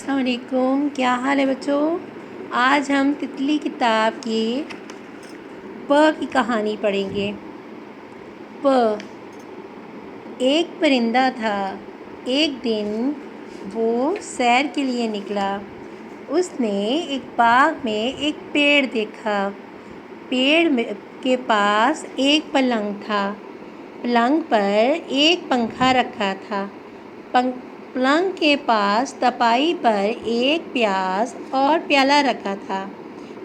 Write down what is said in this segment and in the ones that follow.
السلام علیکم، کیا حال ہے بچوں؟ آج ہم تتلی کتاب کی پ کی کہانی پڑھیں گے۔ پ ایک پرندہ تھا۔ ایک دن وہ سیر کے لیے نکلا۔ اس نے ایک باغ میں ایک پیڑ دیکھا۔ پیڑ کے پاس ایک پلنگ تھا۔ پلنگ پر ایک پنکھا رکھا تھا۔ پلنگ کے پاس تپائی پر ایک پیاز اور پیالہ رکھا تھا۔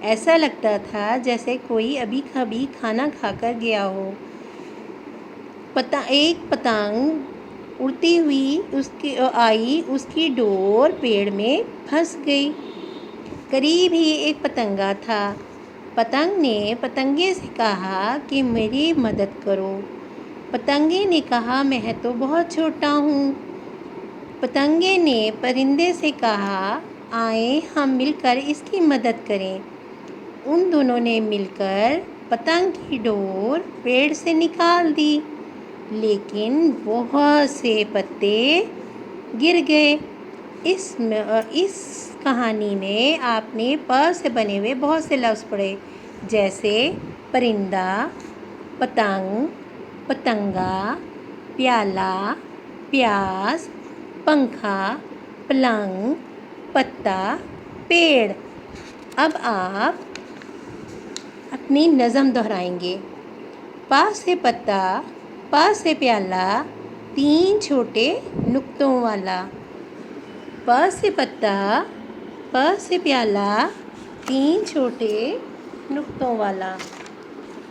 ایسا لگتا تھا جیسے کوئی ابھی کھانا کھا کر گیا ہو۔ ایک پتنگ اڑتی ہوئی آئی، اس کی ڈور پیڑ میں پھنس گئی۔ قریب ہی ایک پتنگا تھا۔ پتنگ نے پتنگے سے کہا کہ میری مدد کرو۔ پتنگے نے کہا میں تو بہت چھوٹا ہوں۔ پتنگے نے پرندے سے کہا آئیں ہم مل کر اس کی مدد کریں۔ ان دونوں نے مل کر پتنگ کی ڈور پیڑ سے نکال دی، لیکن بہت سے پتے گر گئے۔ اس کہانی میں آپ نے پ سے بنے ہوئے بہت سے لفظ پڑھے، جیسے پرندہ، پتنگ، پتنگا، پیالہ، پیاز، پنکھا، پلنگ، پتا، پیڑ۔ اب آپ اپنی نظم دہرائیں گے۔ پ سے پتا، پ سے پیالہ، 3 چھوٹے نقطوں والا۔ پ سے پتا، پ سے پیالہ، 3 چھوٹے نقطوں والا۔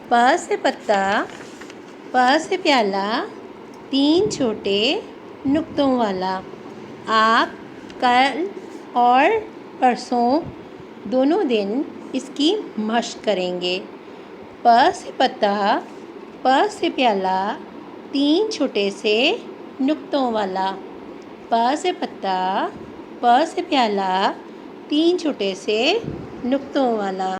پ سے پتا، پ سے پیالہ، 3 چھوٹے نقطوں والا۔ آپ کل اور پرسوں دونوں دن اس کی مشق کریں گے۔ پ سے پتا، پ سے پیالہ، 3 چھوٹے سے نقطوں والا۔ پ سے پتا، پ سے پیالہ، 3 چھوٹے سے نقطوں والا۔